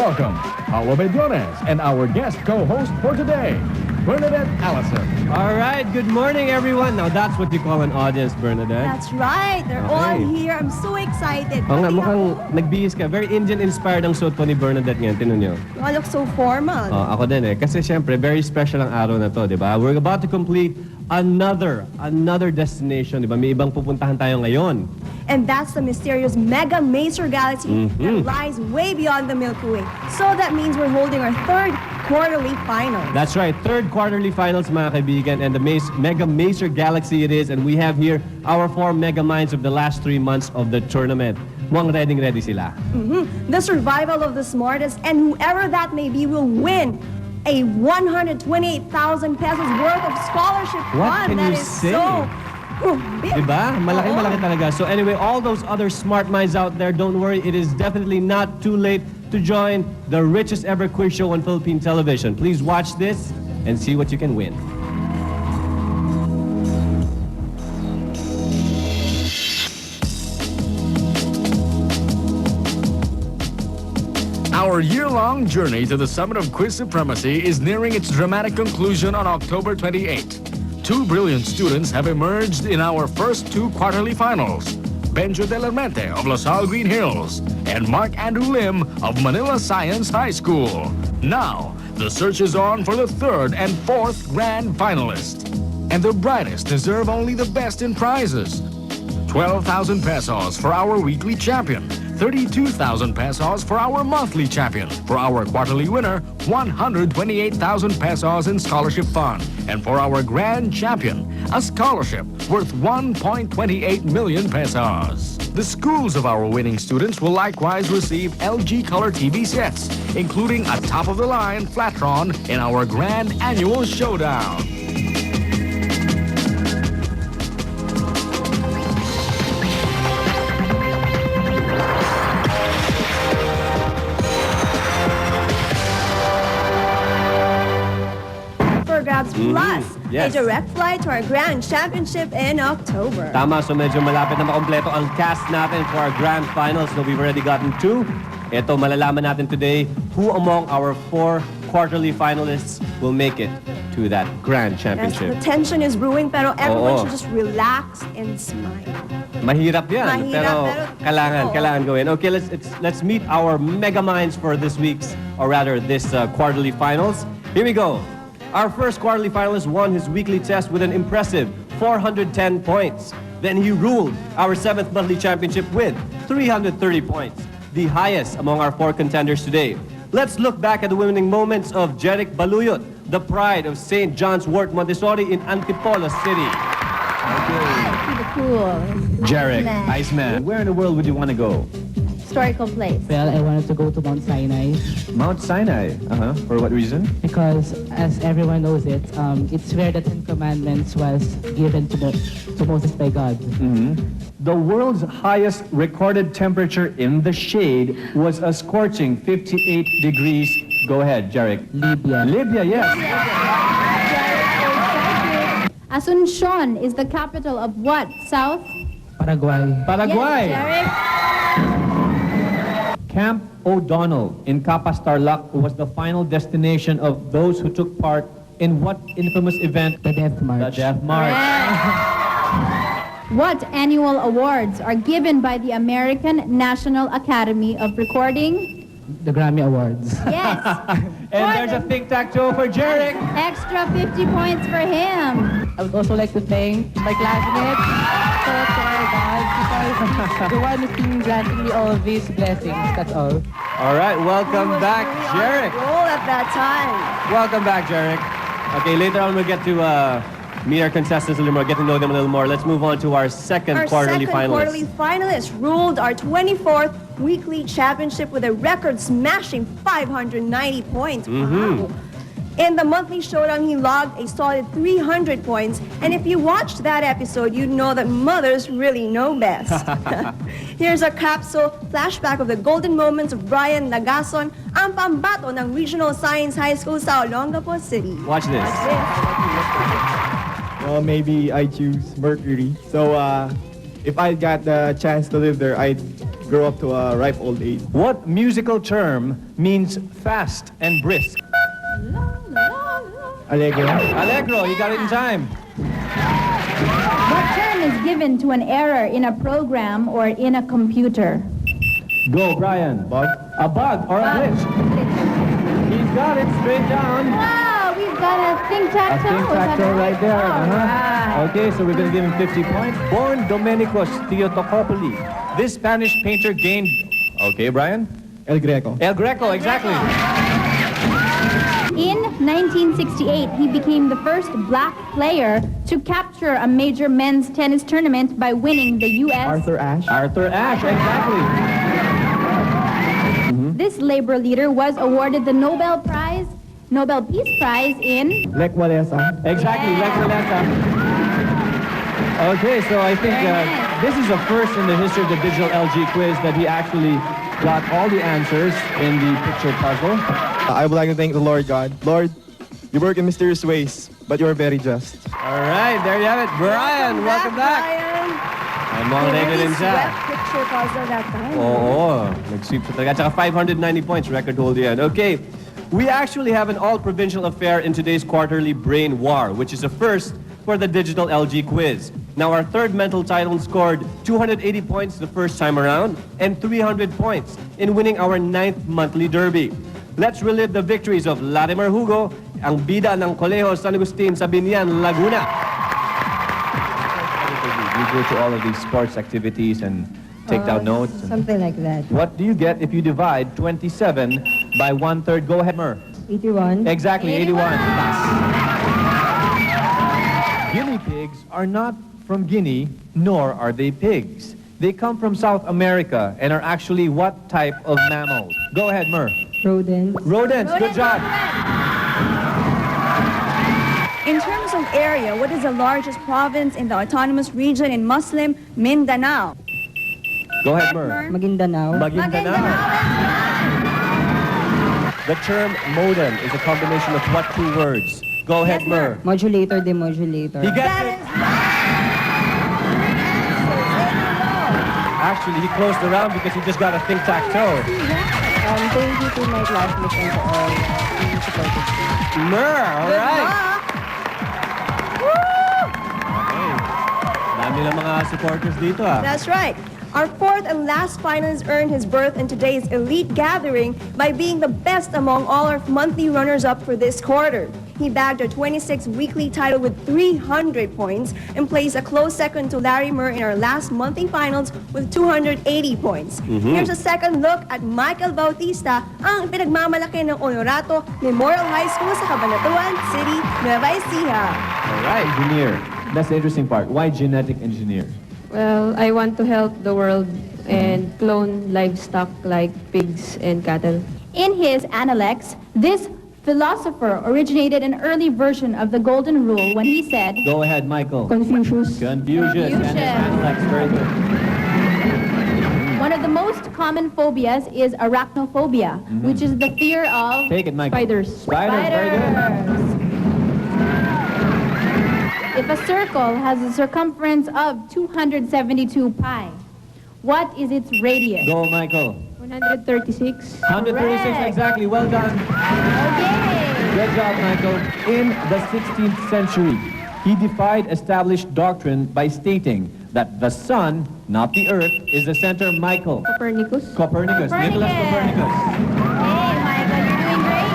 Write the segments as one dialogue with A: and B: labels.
A: welcome Paolo Bediones and our guest co-host for today, Bernadette Allyson.
B: All right, good morning, everyone. Now, that's what you call an audience, Bernadette.
C: That's right. They're all here. I'm so excited.
B: Oo nga, mukhang nagbihis ka. Very Indian-inspired ang suot po ni Bernadette ngayon. Tinan nyo.
C: You all look so formal.
B: Ako din eh. Kasi syempre, very special ang araw na to, di ba? We're about to complete another destination, di ba? May ibang pupuntahan tayo ngayon.
C: And that's the mysterious Mega Maser Galaxy that lies way beyond the Milky Way. So that means we're holding our third quarterly final.
B: That's right, third quarterly finals, mga kaibigan, and the Mega Maser Galaxy it is, and we have here our 4 Mega Minds of the last 3 months of the tournament. Mukhang ready sila.
C: The survival of the smartest, and whoever that may be, will win a 128,000 pesos worth of scholarship
B: What
C: fund.
B: can you say?
C: So big.
B: Diba? Malaki talaga. So anyway, all those other smart minds out there, don't worry, it is definitely not too late to join the richest ever quiz show on Philippine television. Please watch this and see what you can win.
A: Our year-long journey to the summit of quiz supremacy is nearing its dramatic conclusion on October 28. 2 brilliant students have emerged in our first 2 quarterly finals. Benjo de la Mente of La Salle Green Hills and Mark Andrew Lim of Manila Science High School. Now, the search is on for the 3rd and 4th grand finalist. And the brightest deserve only the best in prizes. 12,000 pesos for our weekly champion. 32,000 pesos for our monthly champion. For our quarterly winner, 128,000 pesos in scholarship fund. And for our grand champion, a scholarship worth 1.28 million pesos. The schools of our winning students will likewise receive LG Color TV sets, including a top-of-the-line Flatron in our grand annual showdown.
C: Plus a direct flight to our grand championship in October.
B: Tama, so medyo malapit na makompleto ang cast natin for our grand finals. So we've already gotten 2. Ito, malalaman natin today who among our 4 quarterly finalists will make it to that grand championship.
C: Yes, the tension is brewing, pero everyone should just relax and smile.
B: Mahirap yan, pero kailangan gawin. Okay, let's meet our Mega Minds for this week's, or rather this quarterly finals. Here we go. Our first quarterly finalist won his weekly test with an impressive 410 points. Then he ruled our 7th monthly championship with 330 points, the highest among our 4 contenders today. Let's look back at the winning moments of Jerick Baluyot, the pride of St. John's Wort Montessori in Antipolo City.
D: Cool.
B: Jerick, Iceman, where in the world would you want to go?
D: Historical place.
E: Well, I wanted to go to Mount Sinai.
B: Mount Sinai? For what reason?
E: Because, as everyone knows it's where the 10 Commandments was given to Moses by God.
F: The world's highest recorded temperature in the shade was a scorching 58 degrees. Go ahead, Jerick. Libya, yes.
D: Asuncion is the capital of what? South?
E: Paraguay.
F: Paraguay.
D: Yes, Jerick.
F: Camp O'Donnell in Capas Tarlac was the final destination of those who took part in what infamous event?
E: The Death March.
F: The Death March.
D: What annual awards are given by the American National Academy of Recording?
E: The Grammy Awards.
D: Yes.
F: And there's a tic-tac-toe for Jerick.
D: Extra 50 points for him.
E: I would also like to thank my classmates, to our God, because the one who's been granting me all of these blessings. That's all.
B: All right, welcome back, Jerick.
C: Roll at that time.
B: Welcome back, Jerick. Okay, later on we'll get to meet our contestants a little more, get to know them a little more. Let's move on to our second quarterly
C: finalist ruled our 24th weekly championship with a record-smashing 590 points. Wow. In the monthly showdown, he logged a solid 300 points. And if you watched that episode, you'd know that mothers really know best. Here's a capsule flashback of the golden moments of Brian Lagason, ang pambato ng Regional Science High School sa Olongapo City.
B: Watch this.
G: Well, maybe I choose Mercury. So if I got the chance to live there, I'd grow up to a ripe old age.
F: What musical term means fast and brisk?
G: Allegro.
F: Allegro, you got it in time.
D: What term is given to an error in a program or in a computer?
F: Go, Brian.
G: Bug.
F: A bug or a glitch? He's got it straight down.
D: Wow, we've got a tic-tac-toe.
F: A tic-tac-toe right there.
D: Right.
F: Okay, so we're going to give him 50 points. Born Domenicos Theotokopoulos, this Spanish painter gained... Okay, Brian?
G: El Greco.
F: El Greco, exactly.
D: In 1968, he became the first black player to capture a major men's tennis tournament by winning the U.S.
G: Arthur Ashe.
F: Arthur Ashe, exactly.
D: This labor leader was awarded the Nobel Peace Prize in...
G: Lech Walesa.
F: Exactly, Lech Walesa. Okay, so I think this is the first in the history of the digital LG quiz that he actually got all the answers in the picture puzzle.
G: I would like to thank the Lord God. Lord, you work in mysterious ways, but you are very just.
B: All right, there you have it. Brian, welcome back.
C: Brian.
B: Ay, mga
C: He
B: record
C: really
B: din siya.
C: swept picture puzzle that time.
B: Oo, nag-sweep siya talaga. At saka 590 points, record holder yan. Okay, we actually have an all-provincial affair in today's quarterly Brain War, which is a first for the digital LG quiz. Now, our third mental title scored 280 points the first time around and 300 points in winning our 9th monthly derby. Let's relive the victories of Larimer Hugo, ang bida ng Colegio San Agustin-Biñan, Laguna.
F: You go to all of these sports activities and take down notes.
H: Something like that.
F: What do you get if you divide 27 by 1/3? Go ahead, Mer.
H: 81.
F: Exactly, 81. Guinea pigs are not from Guinea, nor are they pigs. They come from South America and are actually what type of mammal? Go ahead, Mer.
H: Rodents.
F: Rodents, good job.
C: In terms of area, what is the largest province in the autonomous region in Muslim Mindanao?
F: Go ahead, Mer.
H: Maguindanao.
F: Maguindanao. The term modem is a combination of what two words? Go ahead,
C: Yes,
F: Mer.
H: Modulator, demodulator.
F: He gets
C: That
F: it.
C: is right.
F: Actually, he closed the round because he just got a tic-tac-toe.
H: Thank you to my classmates and to all who supported me.
F: Mer, all right.
B: Dami ng mga supporters dito ah.
C: That's right. Our fourth and last finalist earned his berth in today's elite gathering by being the best among all our monthly runners-up for this quarter. He bagged our 26th weekly title with 300 points and placed a close second to Larimer in our last monthly finals with 280 points. Here's a second look at Michael Bautista, ang pinagmamalaki ng Honorato Memorial High School sa Cabanatuan City, Nueva Ecija.
F: All right, engineer. That's the interesting part. Why genetic engineer?
I: Well, I want to help the world and clone livestock like pigs and cattle.
D: In his Analects, this philosopher originated an early version of the Golden Rule when he said,
F: Go ahead, Michael.
I: Confucius.
F: Confucius. And his Analects, very good.
D: one of the most common phobias is arachnophobia, which is the fear of
F: Take it, Michael.
I: Spiders.
F: Spiders, very good.
D: If a circle has a circumference of 272 pi, what is its radius?
F: Go, Michael.
I: 136.
F: 136, exactly. Well done.
D: Okay.
F: Good job, Michael. In the 16th century, he defied established doctrine by stating that the sun, not the earth, is the center. Michael.
I: Copernicus.
F: Copernicus. Nicholas Copernicus.
D: Hey, Michael, you're doing great.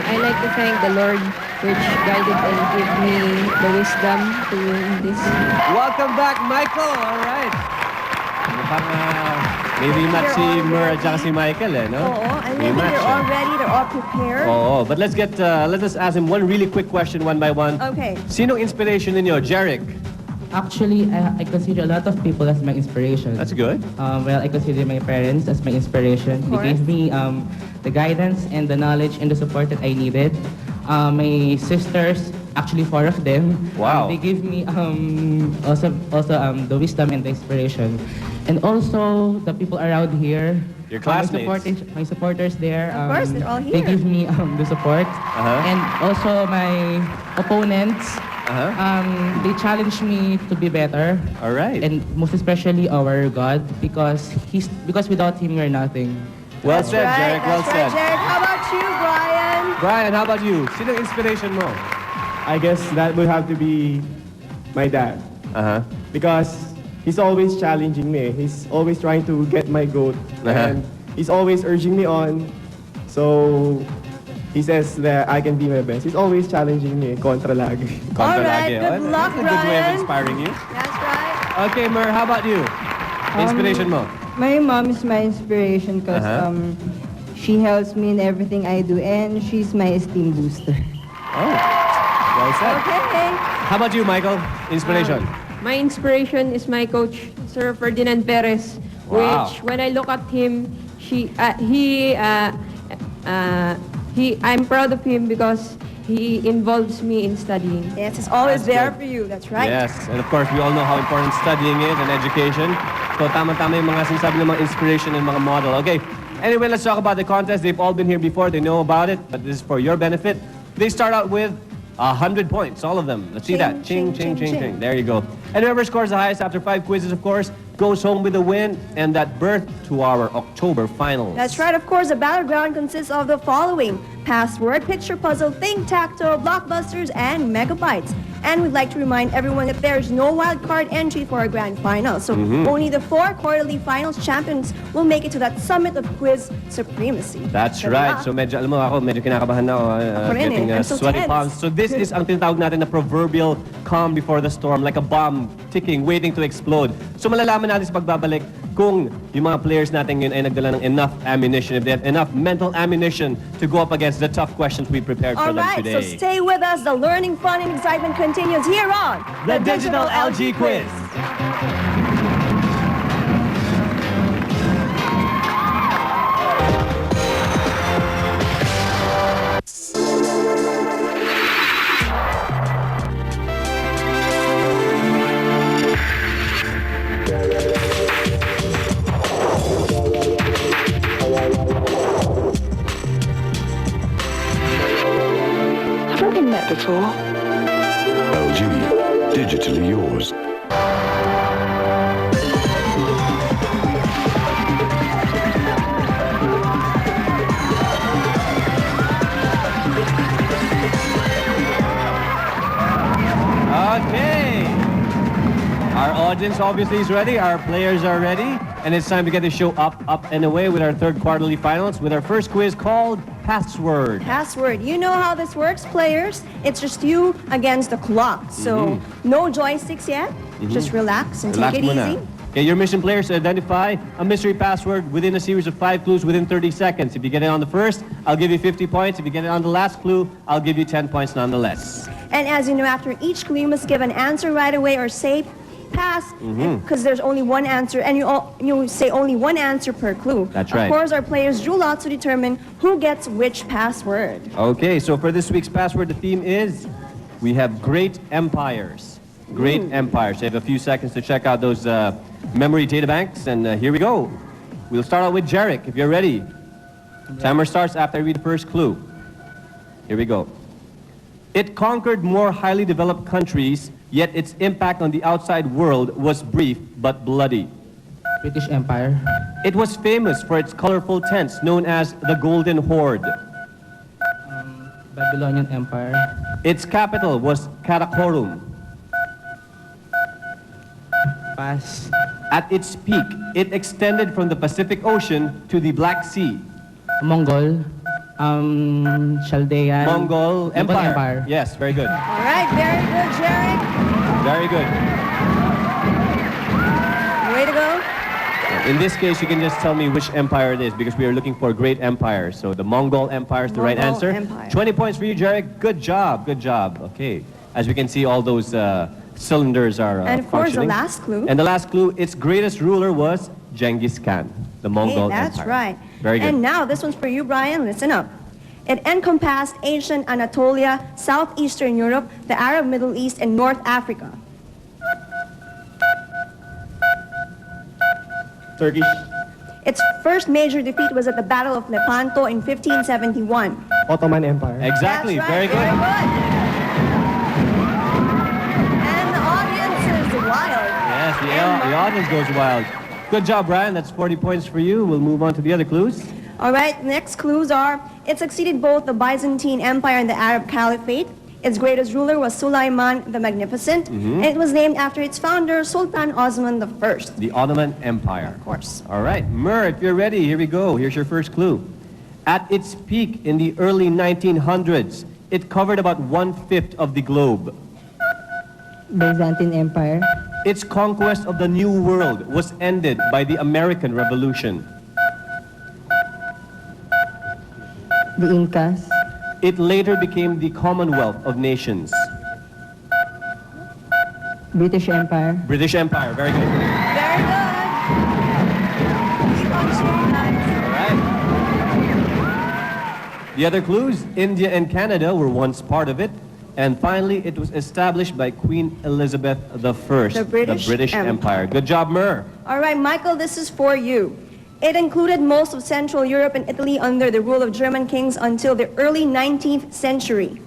I: I like to thank the Lord which guided and gave me the wisdom to win this.
B: Welcome back, Michael. All right. Mukhang maybe match si Mer at saka si Michael eh, no?
C: Oo, I
B: May
C: think
B: match,
C: they're all
B: eh.
C: ready, they're all prepared.
B: Oo, but let's ask him one really quick question one by one.
C: Okay.
B: Sinong inspiration ninyo? Jerick?
E: Actually, I consider a lot of people as my inspiration.
B: That's good.
E: Well, I consider my parents as my inspiration. They gave me the guidance and the knowledge and the support that I needed. My sisters, actually 4 of them.
B: Wow.
E: They gave me also the wisdom and the inspiration. And also the people around here.
B: Your classmates.
E: My supporters there.
C: Of course, they're all
E: They
C: here.
E: give me the support. And also my opponents. They challenge me to be better.
B: All right.
E: And most especially our God, because without Him we're nothing.
B: Well said, Jerick. Well
C: That's right,
B: said.
C: Jerick. How about you, Brian?
B: Brian, how about you? Sino inspiration mo?
G: I guess that would have to be my dad. Because he's always challenging me. He's always trying to get my goat. And he's always urging me on. So he says that I can be my best. He's always challenging me. Kontra lagi.
C: All
B: Kontra
C: right,
B: lagi.
C: good luck,
B: That's a good way of
C: Brian.
B: inspiring you.
C: That's right.
B: Okay, Mer, how about you? Inspiration mo?
H: My mom is my inspiration because she helps me in everything I do and she's my esteem booster.
B: Oh, well said.
C: Okay.
B: How about you, Michael? Inspiration?
I: My inspiration is my coach, Sir Ferdinand Perez,
B: Wow.
I: which when I look at him, I'm proud of him because he involves me in studying.
C: Yes, it's always
B: That's
C: there
B: good.
C: for you. That's right.
B: Yes, and of course, we all know how important studying is and education. So tama-tama yung mga sinasabi ng mga inspiration and mga model. Okay, anyway, let's talk about the contest. They've all been here before. They know about it, but this is for your benefit. They start out with 100 points, all of them. Let's see that. Ching, ching, ching, ching. There you go. And whoever scores the highest after 5 quizzes, of course, goes home with a win and that berth to our October finals.
C: That's right. Of course, the battleground consists of the following: password, picture puzzle, think-tacto, blockbusters, and megabytes. And we'd like to remind everyone that there's no wild card entry for our grand final. So only the 4 quarterly finals champions will make it to that summit of quiz supremacy.
B: That's
C: Good
B: right.
C: luck.
B: So medyo, alam mo ako, medyo kinakabahan na ako.
C: Ako rin
B: Getting
C: I'm so
B: sweaty
C: tense.
B: palms. So this is ang tinatawag natin na proverbial calm before the storm, like a bomb ticking, waiting to explode. So malalaman natin sa pagbabalik kung yung mga players natin yun ay nagdala ng enough ammunition, if they have enough mental ammunition to go up against the tough questions we prepared for
C: All
B: them
C: right,
B: today.
C: so stay with us. The learning, fun, and excitement continues here on
B: The Digital LG Quiz.
J: Have I been met before?
K: LG, digitally yours.
B: Okay. Our audience obviously is ready. Our players are ready. And it's time to get the show up, and away with our third quarterly finals with our first quiz called Password.
C: Password. You know how this works, players. It's just you against the clock. So no joysticks yet. Just relax and
B: Relax
C: take it
B: muna.
C: easy.
B: Okay, your mission, players, to identify a mystery password within a series of 5 clues within 30 seconds. If you get it on the first, I'll give you 50 points. If you get it on the last clue, I'll give you 10 points nonetheless.
C: And as you know, after each clue, you must give an answer right away or say pass, because there's only one answer, and you say only one answer per clue.
B: That's right.
C: Of course, our players drew lots to determine who gets which password.
B: Okay, so for this week's password, the theme is we have great empires. Great empires. So you have a few seconds to check out those memory data banks, and here we go. We'll start out with Jerick, if you're ready. Timer starts after I read the first clue. Here we go. It conquered more highly developed countries, yet its impact on the outside world was brief but bloody.
E: British Empire.
B: It was famous for its colorful tents known as the Golden Horde.
E: Babylonian Empire.
B: Its capital was Karakorum.
E: Pass.
B: At its peak, it extended from the Pacific Ocean to the Black Sea.
E: Mongol. Chaldean.
B: Mongol Empire. Yes, very good.
C: All right, very good, Jerick.
B: Very good.
C: Way to go.
B: In this case, you can just tell me which empire it is because we are looking for great empires. So the Mongol Empire is the right
C: Mongol
B: answer.
C: Empire.
B: 20 points for you, Jerick. Good job. Good job. Okay. As we can see, all those cylinders are
C: And of course, the
B: functioning.
C: last clue.
B: And the last clue, its greatest ruler was Genghis Khan, the Mongol
C: Hey, that's
B: Empire.
C: right.
B: Very good.
C: And now, this one's for you, Brian. Listen up. It encompassed ancient Anatolia, southeastern Europe, the Arab Middle East, and North Africa.
G: Turkish.
C: Its first major defeat was at the Battle of Lepanto in 1571.
G: Ottoman Empire.
B: Exactly.
C: That's right,
B: Very good. The audience goes wild. Good job, Brian. That's 40 points for you. We'll move on to the other clues.
C: All right, next clues are, it succeeded both the Byzantine Empire and the Arab Caliphate. Its greatest ruler was Sulaiman the Magnificent, and it was named after its founder, Sultan Osman I.
B: The Ottoman Empire.
C: Of course.
B: All right, Mer, if you're ready, here we go. Here's your first clue. At its peak in the early 1900s, it covered about 1/5 of the globe.
H: Byzantine Empire.
B: Its conquest of the New World was ended by the American Revolution.
H: The Incas.
B: It later became the Commonwealth of Nations.
H: British Empire.
B: British Empire, very good.
C: Very good. Keep on sharing that.
B: All right. The other clues, India and Canada were once part of it. And finally, it was established by Queen Elizabeth I,
C: The British
B: Empire. Good job, Mer.
C: All right, Michael, this is for you. It included most of Central Europe and Italy under the rule of German kings until the early 19th century.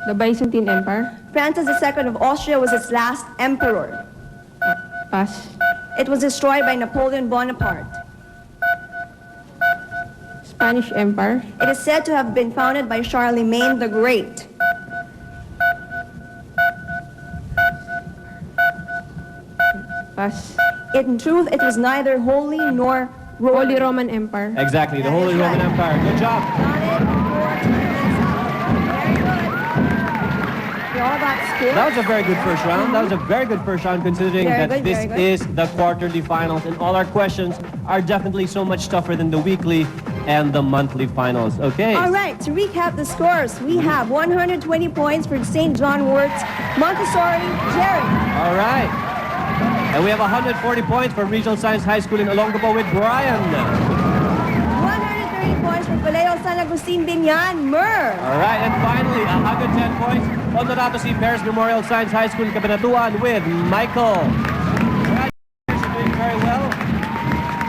I: The Byzantine Empire.
C: Francis II of Austria was its last emperor.
I: Pass.
C: It was destroyed by Napoleon Bonaparte.
I: Spanish Empire.
C: It is said to have been founded by Charlemagne the Great.
I: Pass.
C: In truth, it was neither holy nor
I: Holy Roman Empire.
B: Exactly, the Holy Roman Empire. Good job.
C: Got it. Very good. You're all about school.
B: That was a very good first round. That was a very good first round considering
C: Very
B: that
C: good,
B: this
C: very good.
B: is the quarterly finals and all our questions are definitely so much tougher than the weekly and the monthly finals. Okay.
C: All right, to recap the scores, we have 120 points for St. John Wort's Montessori Jerick.
B: All right. And we have 140 points for Regional Science High School in Olongapo with Brian.
C: 130 points for Colegio San Agustin-Biñan, Mer.
B: All right, and finally, 110 points, Honorato C. Perez Memorial Science High School in Cabanatuan with Michael. All right, you're doing very well.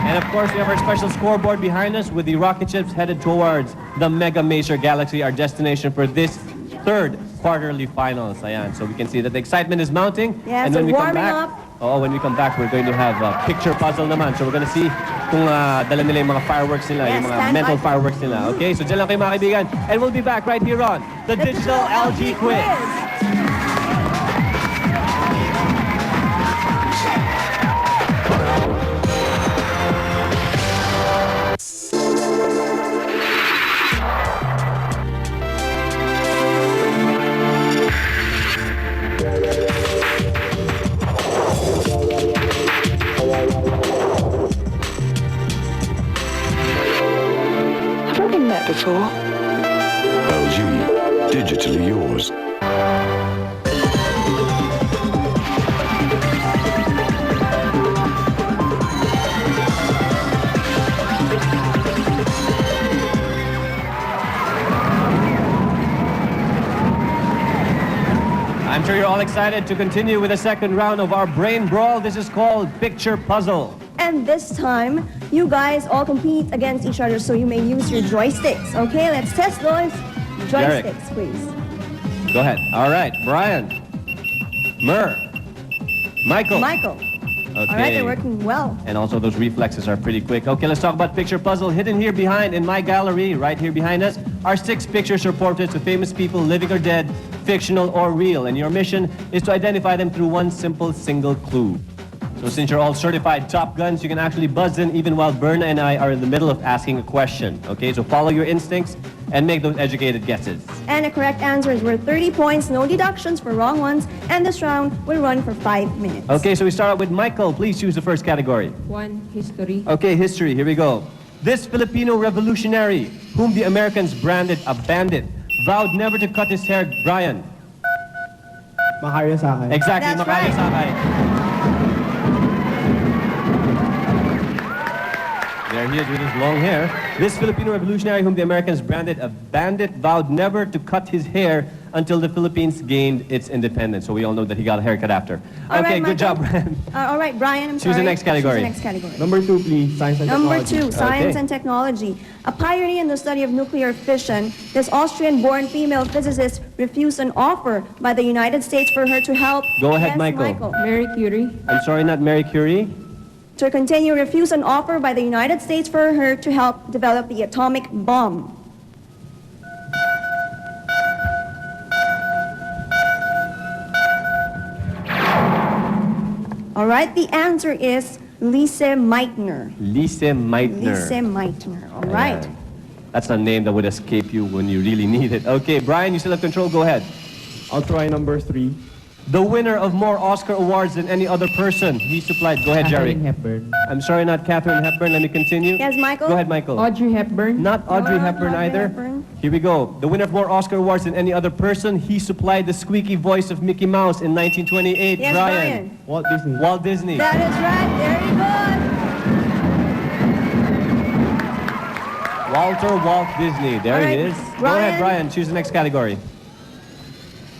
B: And of course, we have our special scoreboard behind us with the rocket ships headed towards the Mega Major Galaxy, our destination for this third quarterly finals. Ayan, so we can see that the excitement is mounting.
C: Yes,
B: and when we come
C: warming
B: back,
C: up.
B: when we come back, we're going to have a picture puzzle naman. So we're going to see kung dala nila yung mga fireworks nila,
C: Yes,
B: yung mga
C: stand
B: mental
C: by.
B: fireworks nila. Okay, so dyan lang kayo mga kaibigan. And we'll be back right here on the Digital LG Quiz.
J: Before.
K: LG, digitally yours.
B: I'm sure you're all excited to continue with the second round of our brain brawl. This is called Picture Puzzle.
C: And this time, you guys all compete against each other, so you may use your joysticks. Okay, let's test those joysticks, please.
B: Go ahead. All right, Brian, Mer, Michael.
C: Michael.
B: Okay.
C: All right, they're working well.
B: And also those reflexes are pretty quick. Okay, let's talk about Picture Puzzle. Hidden here behind in my gallery, right here behind us, are 6 pictures or portraits of famous people, living or dead, fictional or real. And your mission is to identify them through one simple single clue. So since you're all certified Top Guns, you can actually buzz in even while Berna and I are in the middle of asking a question. Okay, so follow your instincts and make those educated guesses.
C: And the correct answer is worth 30 points, no deductions for wrong ones, and this round will run for 5 minutes.
B: Okay, so we start out with Michael. Please choose the first category.
I: 1. History.
B: Okay, history. Here we go. This Filipino revolutionary, whom the Americans branded a bandit, vowed never to cut his hair. Brian.
G: Macario Sakay.
B: Exactly,
C: That's
B: Macario
C: right.
B: Sakay. There he is with his long hair. This Filipino revolutionary whom the Americans branded a bandit vowed never to cut his hair until the Philippines gained its independence. So we all know that he got a haircut after.
C: All
B: Okay,
C: right,
B: good job,
C: Michael.
B: Brian.
C: All right, Brian, I'm sorry.
B: Choose the next category.
C: Choose the next category.
G: Number 2, please. Science and
C: Number
G: technology.
C: 2, science
B: Okay.
C: and technology. A pioneer in the study of nuclear fission, this Austrian-born female physicist refused an offer by the United States for her to help.
B: Go ahead,
C: Yes,
B: Michael.
I: Mary Curie.
B: I'm sorry, not Mary Curie.
C: To continue, refused an offer by the United States for her to help develop the atomic bomb. All right, the answer is Lise Meitner.
B: Lise Meitner.
C: Lise Meitner. All right.
B: Ayan. That's a name that would escape you when you really need it. Okay, Brian, you still have control. Go ahead.
G: I'll try number 3.
B: The winner of more Oscar awards than any other person. He supplied. Go ahead, Jerry.
E: Katharine Hepburn.
B: I'm sorry, not Katharine Hepburn. Let me continue.
C: Yes, Michael?
B: Go ahead, Michael.
I: Audrey Hepburn.
B: Not Audrey
C: Not
B: Hepburn
C: Audrey
B: either.
C: Hepburn.
B: Here we go. The winner of more Oscar awards than any other person. He supplied the squeaky voice of Mickey Mouse in 1928.
C: Yes, Brian.
G: Walt Disney.
B: Walt Disney.
C: That is right. Very good.
B: Walter Walt Disney. There
C: All
B: he
C: right,
B: is. Go ahead, Brian. Choose the next category.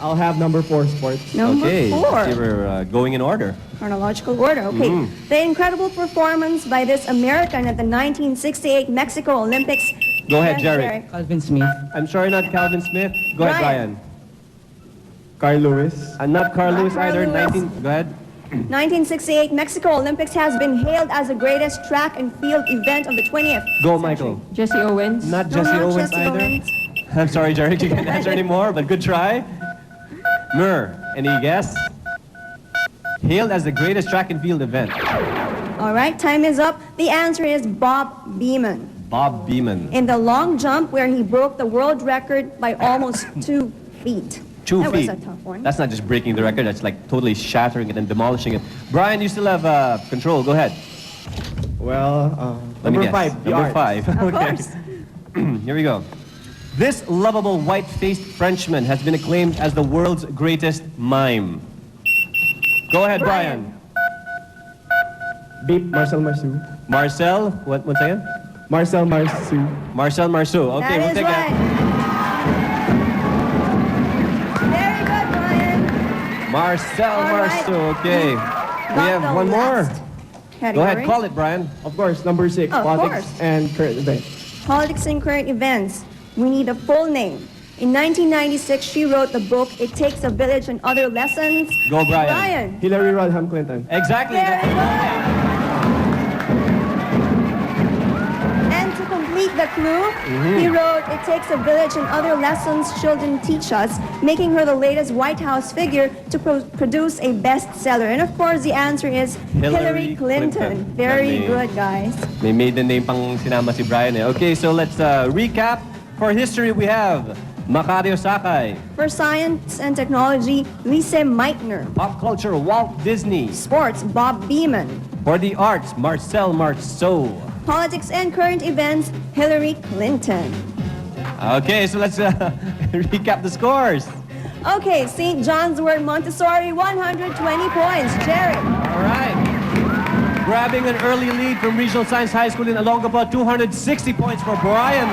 G: I'll have number 4, sports.
C: Number
B: okay.
C: 4.
B: See, we're going in order.
C: Chronological order. Okay. The incredible performance by this American at the 1968 Mexico Olympics.
B: Go ahead,
C: Yes,
B: Jerick.
E: Calvin Smith.
B: I'm sorry, not Calvin Smith. Go ahead,
C: Brian.
B: Brian.
G: Carl Lewis.
B: And not Carl
C: Not
B: Lewis
C: Carl
B: either.
C: Lewis.
B: Go ahead.
C: 1968 Mexico Olympics has been hailed as the greatest track and field event of the 20th.
B: Go, Michael.
I: Jesse Owens.
B: Not
C: No,
B: Jesse
C: not
B: Owens
C: Jesse
B: either.
C: Owens.
B: I'm sorry, Jerick. You can't answer anymore, but good try. Mur, any guess? Hailed as the greatest track and field event.
C: All right, time is up. The answer is Bob Beamon.
B: Bob Beamon.
C: In the long jump where he broke the world record by almost 2 feet.
B: 2
C: that
B: feet.
C: was a tough one.
B: That's not just breaking the record. That's like totally shattering it and demolishing it. Brian, you still have control. Go ahead.
G: Well,
B: Let me
G: number
B: guess.
G: 5, the
B: Number
G: arts.
B: 5.
C: Of
B: Okay.
C: course.
B: Here we go. This lovable white-faced Frenchman has been acclaimed as the world's greatest mime. Go ahead, Brian.
G: Beep, Marcel Marceau.
B: Marcel, what? Once again?
G: Marcel Marceau.
B: Marcel Marceau. Okay,
C: That
B: we'll
C: is
B: take
C: right. Very good, Brian.
B: Marcel
C: All right.
B: Marceau. Okay. We
C: Got
B: have
C: the
B: one more.
C: last
B: Go
C: category.
B: ahead, call it, Brian.
G: Of course, number 6,
C: Of
G: politics
C: course.
G: and current events.
C: Politics and current events. We need a full name. In 1996, she wrote the book, It Takes a Village and Other Lessons.
B: Go, Brian.
C: Brian.
G: Hillary Rodham Clinton.
B: Exactly.
C: Very good. And to complete the clue, he wrote, It Takes a Village and Other Lessons Children Teach Us, making her the latest White House figure to produce a bestseller. And of course, the answer is Hillary Clinton. Very
B: May-
C: good, guys.
B: May maiden name pang sinama si Brian eh. Okay, so let's recap. For history, we have Macario Sakay.
C: For science and technology, Lise Meitner.
B: Pop culture, Walt Disney.
C: Sports, Bob Beamon.
B: For the arts, Marcel Marceau.
C: Politics and current events, Hillary Clinton.
B: Okay, so let's recap the scores.
C: Okay, St. John's Wort Montessori, 120 points. Jerick.
B: All right. Grabbing an early lead from Regional Science High School in Olongapo, 260 points for Brian.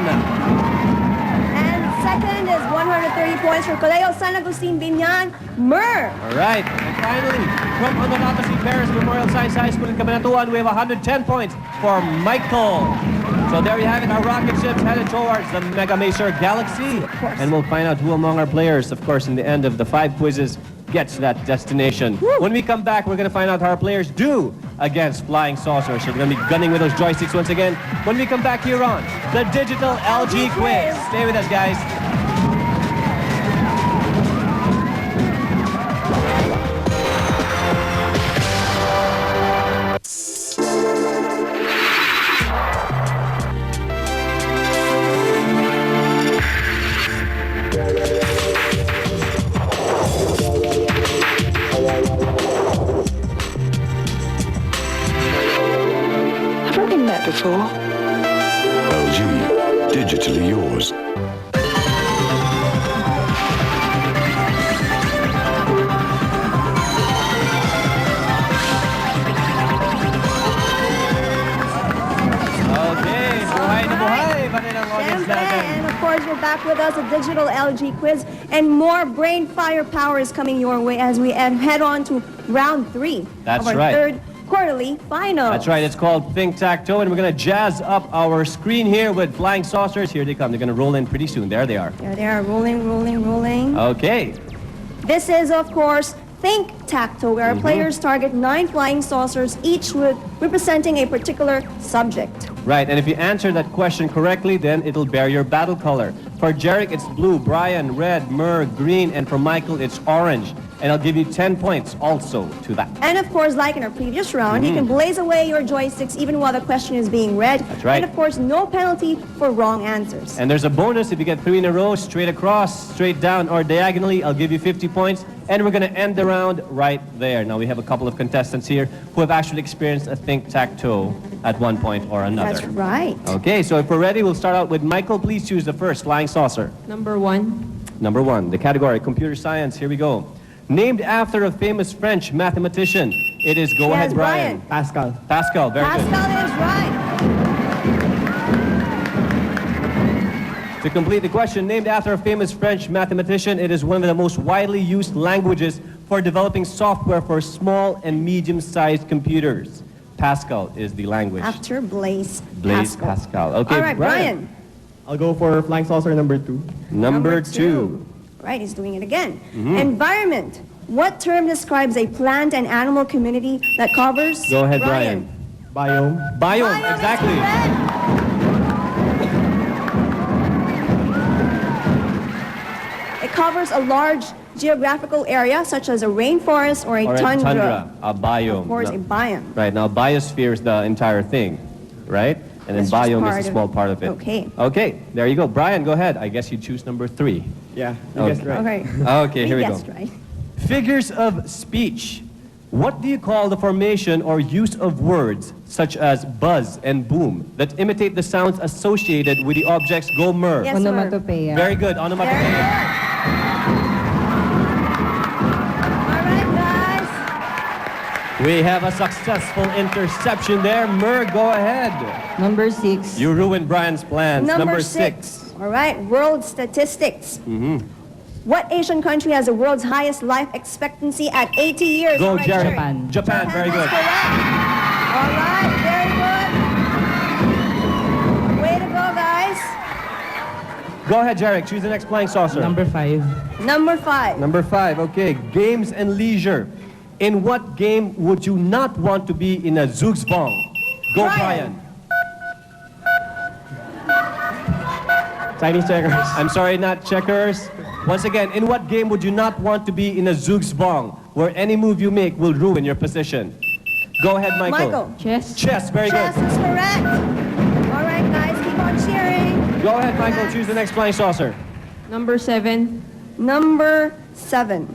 C: And second is 130 points for Colegio San Agustin-Biñan, Mur.
B: All right. And finally, from Honorato Perez Memorial Science High School in Cabanatuan, we have 110 points for Michael. So there you have it, our rocket ships headed towards the Mega Maser Galaxy. And we'll find out who among our players, of course, in the end of the 5 quizzes, gets to that destination. When we come back, we're going to find out how our players do against flying saucers. So they're going to be gunning with those joysticks once again when we come back here on the Digital LG Quiz. Stay with us, guys.
J: Have I been met before?
K: LG, digitally yours.
B: Okay, buhay na buhay. Bakit ang audience
C: Siyempre,
B: natin?
C: and of course, we're back with us, a digital LG quiz, and more brain firepower is coming your way as we head on to round 3
B: That's
C: of our
B: right.
C: third quarterly final.
B: That's right. It's called Think Tac Toe, and we're going to jazz up our screen here with flying saucers. Here they come. They're going to roll in pretty soon. There they are.
C: There they are, rolling, rolling, rolling.
B: Okay.
C: This is, of course, Think Tac-Toe, where our players target 9 flying saucers, each with representing a particular subject.
B: Right, and if you answer that question correctly, then it'll bear your battle color. For Jerick, it's blue, Brian, red, Mer, green, and for Michael, it's orange. And I'll give you 10 points also to that.
C: And of course, like in our previous round, you can blaze away your joysticks even while the question is being read.
B: That's right.
C: And of course, no penalty for wrong answers.
B: And there's a bonus if you get 3 in a row, straight across, straight down, or diagonally. I'll give you 50 points. And we're going to end the round right there. Now, we have a couple of contestants here who have actually experienced a Think-Tac-Toe at one point or another.
C: That's right.
B: Okay, so if we're ready, we'll start out with Michael. Please choose the first flying saucer.
I: Number 1.
B: Number 1, the category, computer science. Here we go. Named after a famous French mathematician. It is, go ahead, Brian.
G: Pascal.
B: Pascal, very good.
C: Pascal is right.
B: To complete the question, named after a famous French mathematician, it is one of the most widely used languages for developing software for small and medium-sized computers. Pascal is the language.
C: After Blaise
B: Pascal. Okay,
C: all right, Brian.
G: I'll go for flying saucer number 2.
B: Number 2.
C: Right, he's doing it again. Environment. What term describes a plant and animal community that covers...
B: Go ahead, Brian.
G: Biome.
B: Biome, exactly.
C: It covers a large geographical area, such as a rainforest or a tundra.
B: A biome.
C: Of course, a biome.
B: Right, now biosphere is the entire thing, right? And then
C: That's just
B: biome
C: part
B: is a
C: of
B: small
C: it.
B: part of it.
C: Okay.
B: Okay, there you go. Brian, go ahead. I guess you choose number 3.
G: Yeah, you guessed right.
C: Okay.
B: Okay, here we go.
C: Guessed right.
B: Figures of speech. What do you call the formation or use of words such as buzz and boom that imitate the sounds associated with the objects? Go, Mer.
C: Yes, sir.
H: Onomatopoeia.
B: Very good. Onomatopoeia.
C: All right, guys.
B: We have a successful interception there. Mer, go ahead.
H: Number 6.
B: You ruined Brian's plans.
C: Number 6. All right, world statistics. What Asian country has the world's highest life expectancy at 80 years?
B: Go,
C: All right,
B: Jerry.
H: Japan.
B: Japan, very
C: is
B: good.
C: correct. All right, very good. Way to go, guys.
B: Go ahead, Jerick. Choose the next flying saucer.
E: Number 5.
C: Number 5.
B: Number 5, okay. Games and leisure. In what game would you not want to be in a zugzwang? Go, Brian.
G: Chinese checkers.
B: I'm sorry, not checkers. Once again, in what game would you not want to be in a zugzwang, where any move you make will ruin your position? Go ahead, Michael.
I: Chess.
B: Chess, very
C: Chess
B: good.
C: is correct. All right, guys, keep on cheering.
B: Go ahead, Michael. Choose the next flying saucer.
I: Number 7.
C: Number 7.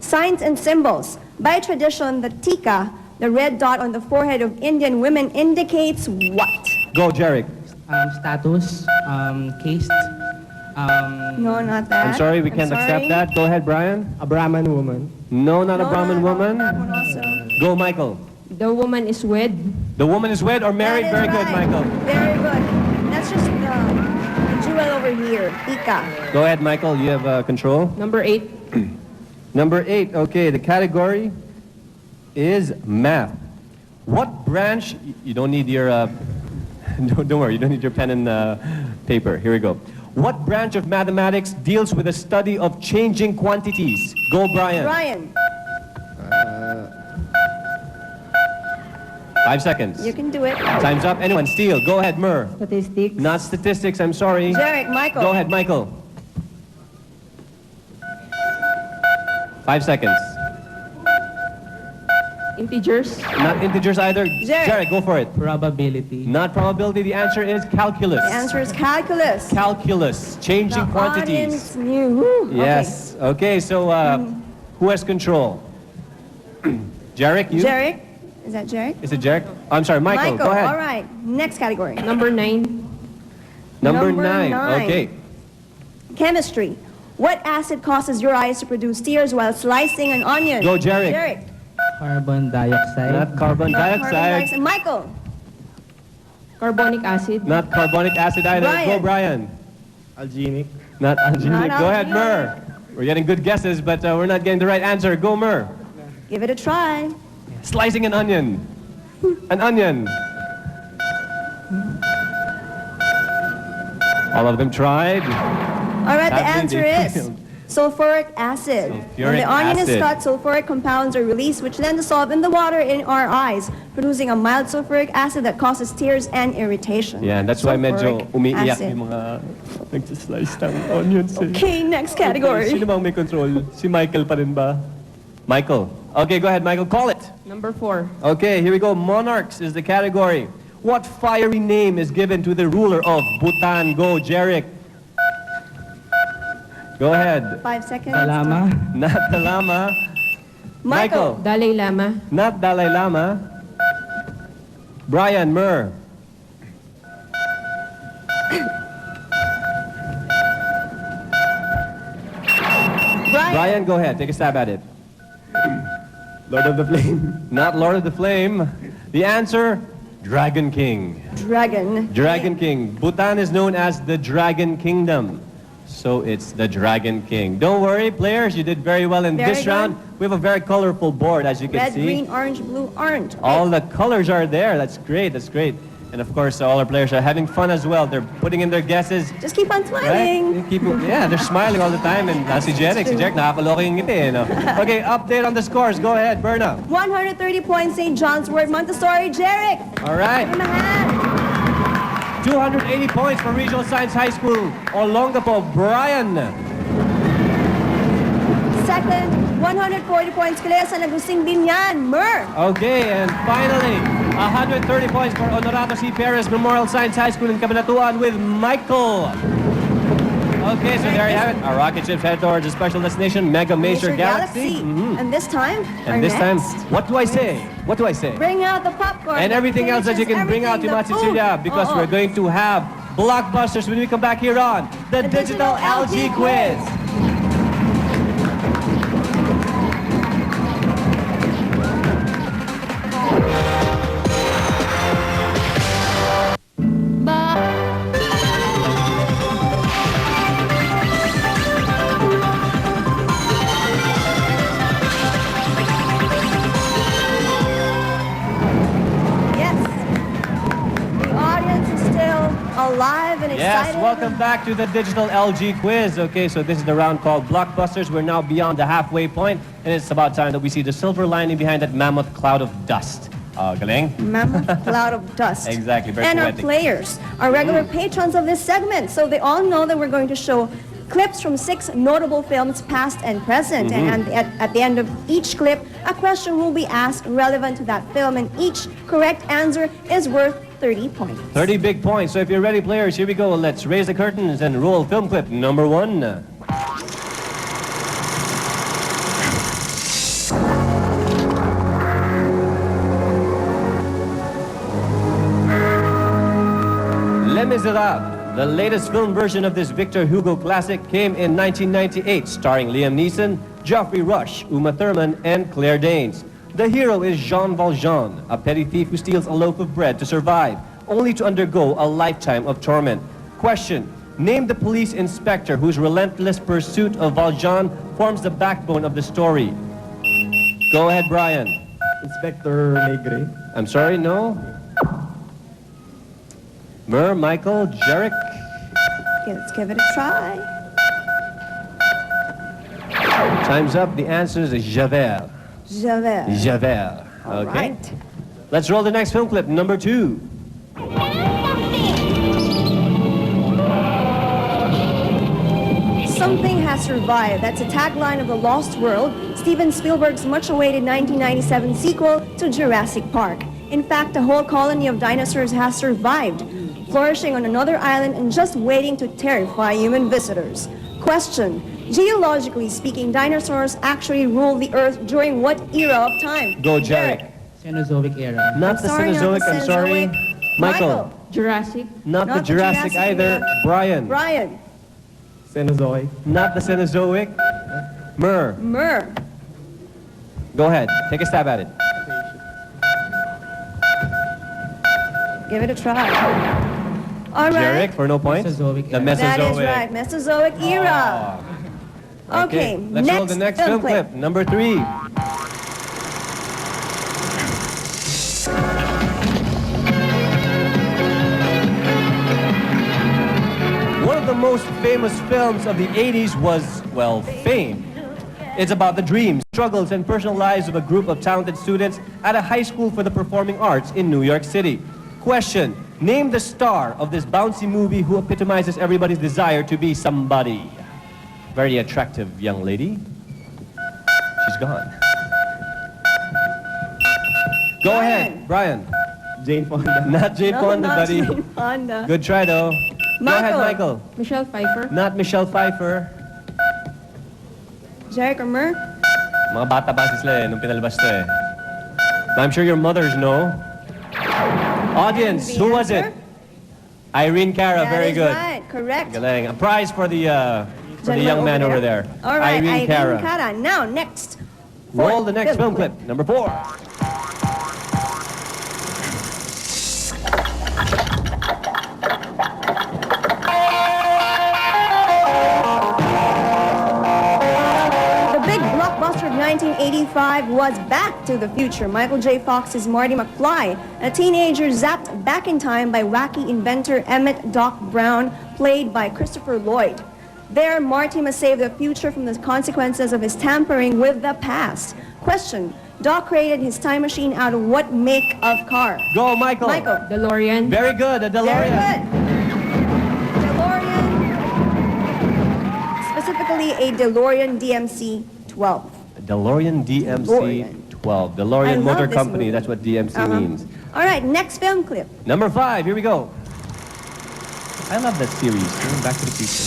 C: Signs and symbols. By tradition, the tika, the red dot on the forehead of Indian women, indicates what?
B: Go, Jerick.
E: Status. Caste.
C: No, not that.
B: I'm sorry, we can't accept that. Go ahead, Brian.
G: A Brahmin woman.
B: No, not a
C: No,
B: Brahmin
C: no,
B: woman.
C: that one also.
B: Go, Michael.
I: The woman is wed.
B: The woman is wed or married?
C: That is
B: Very good,
C: right.
B: Michael.
C: Very good. That's just the jewel over here, tika.
B: Go ahead, Michael. You have control.
I: Number 8.
B: Number 8, okay, the category is math. What branch, you don't need your, don't worry, you don't need your pen and paper. Here we go. What branch of mathematics deals with the study of changing quantities? Go, Brian.
C: Brian,
B: 5 seconds.
C: you can do it.
B: Time's up. Anyone, Steele. Go ahead, Mer.
H: Statistics.
B: Not statistics, I'm sorry.
C: Jerick, Michael.
B: Go ahead, Michael. 5 seconds.
I: Integers.
B: Not integers either.
C: Jerick.
B: Jerick, go for it.
E: Probability.
B: Not probability. The answer is calculus.
C: The answer is calculus.
B: Calculus. Changing
C: The
B: quantities.
C: audience knew. Woo.
B: Yes. Okay, so who has control? Jerick, you?
C: Jerick, is that Jerick?
B: Is it Jerick? I'm sorry, Michael. Go ahead.
C: all right. Next category.
I: Number 9.
B: Number
C: Number
B: 9.
C: nine.
B: Okay.
C: Chemistry. What acid causes your eyes to produce tears while slicing an onion?
B: Go, Jerick.
C: Jerick.
E: Carbon dioxide.
B: Not carbon
C: Not carbon
B: dioxide.
C: dioxide. Michael.
I: Carbonic acid.
B: Not carbonic acid either.
C: Brian.
B: Go, Brian.
G: Alginic.
B: Not Angelique.
C: Not
B: Go ahead,
C: Angelique.
B: Mer. We're getting good guesses, but we're not getting the right answer. Go, Mer.
C: Give it a try.
B: Slicing an onion. An onion. All of them tried.
C: All right, the
B: Sadly,
C: answer
B: they
C: is
B: failed.
C: sulfuric acid. When
B: Sulfuric
C: the onion is
B: acid.
C: cut, sulfuric compounds are released, which then dissolve in the water in our eyes, producing a mild sulfuric acid that causes tears and irritation.
B: Yeah, and that's why medyo
C: Sulfuric
B: umiiyak
C: acid.
B: yung mga nagsislice ng onions.
C: Okay, next category.
B: Sino bang may control? Si Michael pa rin ba? Michael. Okay, go ahead, Michael. Call it.
I: Number 4.
B: Okay, here we go. Monarchs is the category. What fiery name is given to the ruler of Bhutan? Go, Jerick. Go ahead.
C: 5 seconds.
E: Lama.
B: Not the Lama.
C: Michael.
I: Dalai Lama.
B: Not Dalai Lama. Brian, Mer. Brian, go ahead. Take a stab at it.
G: Lord of the Flame.
B: Not Lord of the Flame. The answer, Dragon King.
C: Dragon.
B: Dragon King. Bhutan is known as the Dragon Kingdom. So it's the Dragon King. Don't worry, players, you did very well in
C: Very
B: this
C: good.
B: round. We have a very colorful board, as you can
C: Red,
B: see.
C: green, orange, blue, orange.
B: All the colors are there. That's great. That's great. And of course, all our players are having fun as well. They're putting in their guesses.
C: Just keep on smiling.
B: Right? Yeah, they're smiling all the time. And si Jerick, nakakaloka yung ngiti, no? Okay, update on the scores. Go ahead, Berna.
C: 130 points, St. John's Wort, Montessori, Jerick.
B: All right.
C: Give him a hand.
B: 280 points for Regional Science High School. Olongapo, Brian.
C: Second, 140 points, Colegio and Agustin-Biñan, Mer.
B: Okay, and finally, 130 points for Honorato C. Perez Memorial Science High School in Cabanatuan with Michael. Okay, so there you have it. Our rocket ships head towards a special destination, Mega Major Galaxy. Mhm.
C: And this time,
B: And this time, what do I say? What do I say?
C: bring out the popcorn.
B: And everything else that you can bring out to Matsitsuya, because we're going to have Blockbusters when we come back here on the Digital LG Quiz.
C: Alive and excited.
B: Yes, welcome back to the Digital LG Quiz. Okay, so this is the round called Blockbusters. We're now beyond the halfway point, and it's about time that we see the silver lining behind that mammoth cloud of dust. Galing?
C: Mammoth cloud of dust.
B: Exactly, very
C: And
B: poetic.
C: our players are regular patrons of this segment, so they all know that we're going to show clips from 6 notable films, past and present. And at the end of each clip, a question will be asked relevant to that film, and each correct answer is worth 30 points.
B: 30 big points. So if you're ready, players, here we go. Let's raise the curtains and roll film clip number 1. Les Miserables, the latest film version of this Victor Hugo classic, came in 1998, starring Liam Neeson, Geoffrey Rush, Uma Thurman, and Claire Danes. The hero is Jean Valjean, a petty thief who steals a loaf of bread to survive, only to undergo a lifetime of torment. Question: name the police inspector whose relentless pursuit of Valjean forms the backbone of the story. Go ahead, Brian.
G: Inspector Negre.
B: I'm sorry, no? Mer, Michael, Jerick?
C: Okay, let's give it a try.
B: Time's up. The answer is Javert.
C: Javert.
B: Javert.
C: All
B: Okay.
C: right.
B: Let's roll the next film clip, number 2.
C: Something has survived. That's a tagline of The Lost World, Steven Spielberg's much-awaited 1997 sequel to Jurassic Park. In fact, a whole colony of dinosaurs has survived, flourishing on another island and just waiting to terrify human visitors. Question: geologically speaking, dinosaurs actually ruled the Earth during what era of time?
B: Go, Jerick.
E: Cenozoic era.
B: Not the
C: Sorry, not
B: Cenozoic,
C: the
B: I'm sorry.
C: Cenozoic.
B: Michael.
I: Jurassic.
B: Not the Jurassic either. Brian.
C: Brian.
G: Cenozoic.
B: Not the Cenozoic. Mer.
C: Mer.
B: Go ahead. Take a stab at it.
C: Give it a try. All right.
B: Jerick, for no points?
E: Mesozoic
B: The
E: era.
C: That is
B: Mesozoic.
C: right. Mesozoic era. Okay.
B: Let's roll the next film clip. Number 3. One of the most famous films of the 80s was, well, Fame. It's about the dreams, struggles, and personal lives of a group of talented students at a high school for the performing arts in New York City. Question: name the star of this bouncy movie who epitomizes everybody's desire to be somebody. Very attractive young lady. She's gone. Go ahead, Brian.
G: Jane Fonda.
B: Not Jane Fonda,
C: not
B: buddy.
C: Jane Fonda.
B: Good try, though. Go ahead, Michael.
I: Michelle Pfeiffer.
B: Not Michelle Pfeiffer.
C: Jerick or Mer?
B: Mga bata pa sila nung pinalabas to eh. But I'm sure your mothers know. Audience, who was it? Irene Cara, very good.
C: Right, correct.
B: Galing. A prize for the young man over there.
C: All right,
B: Irene Cara.
C: Now, next.
B: Roll the next film clip. Number 4.
C: The big blockbuster of 1985 was Back to the Future. Michael J. Fox's Marty McFly, a teenager zapped back in time by wacky inventor Emmett Doc Brown, played by Christopher Lloyd. There, Marty must save the future from the consequences of his tampering with the past. Question: Doc created his time machine out of what make of car?
B: Go, Michael.
C: Michael.
I: DeLorean.
B: Very good, a DeLorean.
C: Very good. DeLorean. Specifically a DeLorean DMC 12.
B: A DeLorean DMC 12. DeLorean
C: I love
B: Motor
C: this
B: Company,
C: movie.
B: that's what DMC means.
C: All right, next film clip.
B: Number 5, here we go. I love that series, Back to the Future.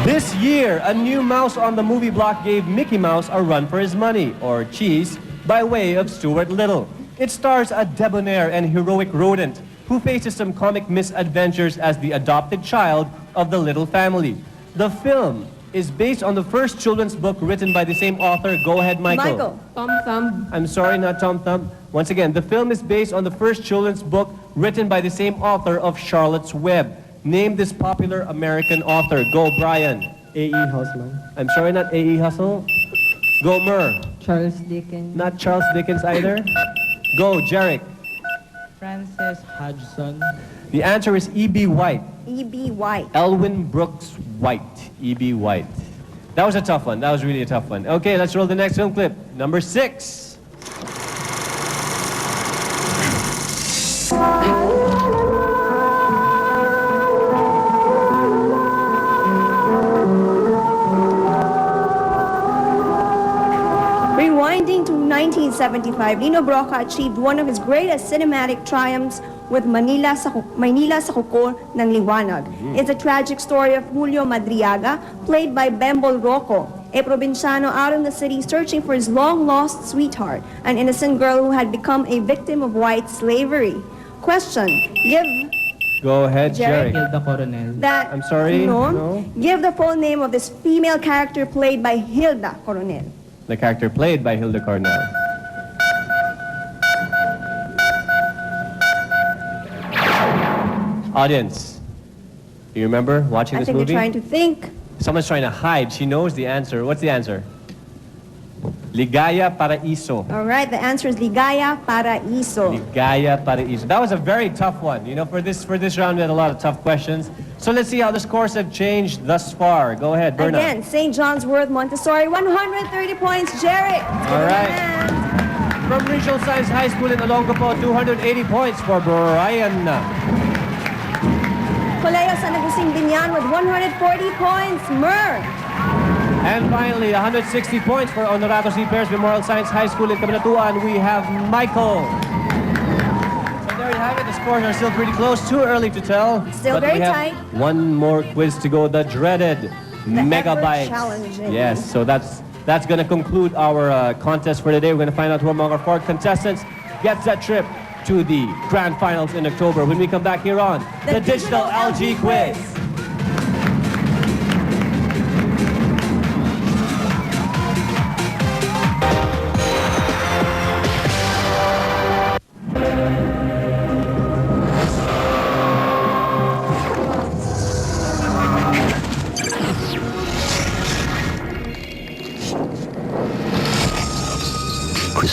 B: This year, a new mouse on the movie block gave Mickey Mouse a run for his money, or cheese, by way of Stuart Little. It stars a debonair and heroic rodent who faces some comic misadventures as the adopted child of the Little family. The film is based on the first children's book written by the same author. Go ahead, Michael.
I: Tom Thumb.
B: I'm sorry, not Tom Thumb. Once again, the film is based on the first children's book written by the same author of Charlotte's Web. Name this popular American author. Go, Brian.
G: A.E. Husman.
B: I'm sorry, not A.E. Hustle. Go, Mer.
H: Charles Dickens.
B: Not Charles Dickens either. Go, Jerick.
E: Frances Hodgson.
B: The answer is E.B. White.
C: E.B. White.
B: Elwyn Brooks White. E.B. White. That was a tough one. That was really a tough one. Okay, let's roll the next film clip. Number 6.
C: Rewinding to 1975, Lino Broca achieved one of his greatest cinematic triumphs with Maynila sa Kuko ng Liwanag. It's a tragic story of Julio Madriaga, played by Bembol Rocco, a probinsyano out in the city searching for his long-lost sweetheart, an innocent girl who had become a victim of white slavery. Question:
B: Go ahead,
C: Jerick.
B: Jerick.
E: Hilda Coronel.
C: that
B: I'm sorry, no.
C: Give the full name of this female character played by Hilda Coronel.
B: The character played by Hilda Cornell. Audience, do you remember watching
C: I
B: this
C: think
B: movie?
C: you're trying to think.
B: Someone's trying to hide. She knows the answer. What's the answer? Ligaya Paraiso.
C: All right, the answer is Ligaya Paraiso.
B: Ligaya Paraiso. That was a very tough one. You know, for this round, we had a lot of tough questions. So let's see how the scores have changed thus far. Go ahead, Bernadette.
C: Again, St. John's Wort, Montessori, 130 points. Jerick.
B: All right. From Regional Science High School in Olongapo, 280 points for Brian.
C: Colegio San Agustin-Biñan with 140 points. Mer.
B: And finally, 160 points for Honorato C. Perez Memorial Science High School in Cabanatuan. We have Michael. So there you have it. The scores are still pretty close. Too early to tell.
C: Still
B: but
C: very
B: we have
C: tight.
B: one more quiz to go. The dreaded Megabytes.
C: ever-challenging.
B: Yes. So that's going to conclude our contest for today. We're going to find out who among our 4 contestants gets that trip to the grand finals in October when we come back here on the Digital LG Quiz.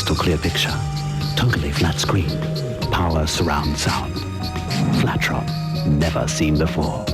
L: crystal clear picture, totally flat screen, power surround sound, flat drop, never seen before.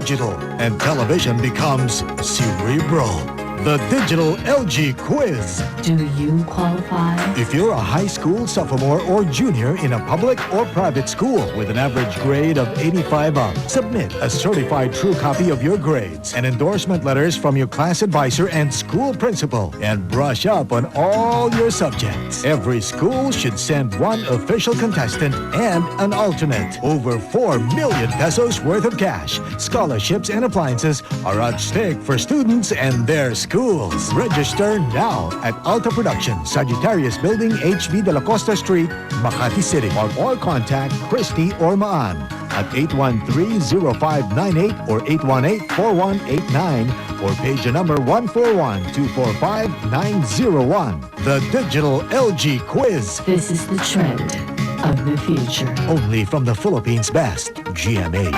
M: Digital and television becomes cerebral. The digital LG quiz.
N: Do you qualify?
M: If you're a high school sophomore or junior in a public or private school with an average grade of 85 up, submit a certified true copy of your grades and endorsement letters from your class advisor and school principal, and brush up on all your subjects. Every school should send one official contestant and an alternate. Over 4 million pesos worth of cash, scholarships, and appliances are at stake for students and their schools. Register now at ALTA Productions, Sagittarius Building, HV de la Costa Street, Makati City. Or contact Christy or Maan at 813-0598 or 818-4189 or page number 141-245-901. The digital LG quiz.
N: This is the trend of the future.
M: Only from the Philippines' best GMA.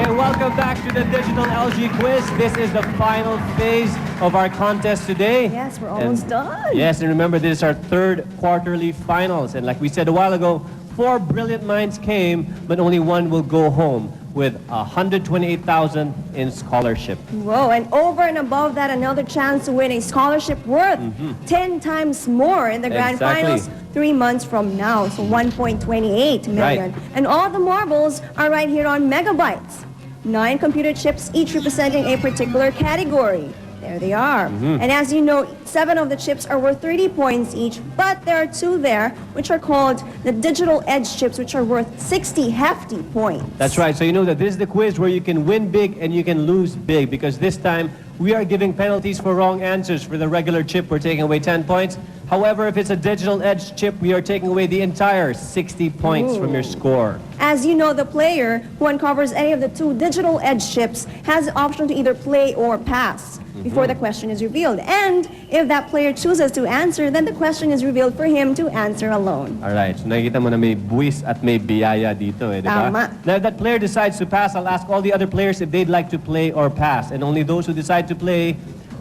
B: Welcome back to the Digital LG Quiz. This is the final phase of our contest today.
C: Yes, we're almost done.
B: Yes, and remember, this is our third quarterly finals. And like we said a while ago, 4 brilliant minds came, but only one will go home with 128,000 in scholarship.
C: Whoa, and over and above that, another chance to win a scholarship worth 10 times more in the grand finals 3 months from now. So 1.28 million.
B: Right.
C: And all the marbles are right here on Megabytes. 9 computer chips, each representing a particular category. There they are. And as you know, 7 of the chips are worth 30 points each, but there are 2 there, which are called the Digital Edge chips, which are worth 60 hefty points.
B: That's right. So you know that this is the quiz where you can win big and you can lose big, because this time we are giving penalties for wrong answers. For the regular chip, we're taking away 10 points. However, if it's a Digital Edge chip, we are taking away the entire 60 points from your score.
C: As you know, the player who uncovers any of the 2 Digital Edge chips has the option to either play or pass before the question is revealed. And if that player chooses to answer, then the question is revealed for him to answer alone.
B: Alright, so nakikita mo na may buwis at may biyaya dito, di ba?
C: Tama.
B: Now, if that player decides to pass, I'll ask all the other players if they'd like to play or pass. And only those who decide to play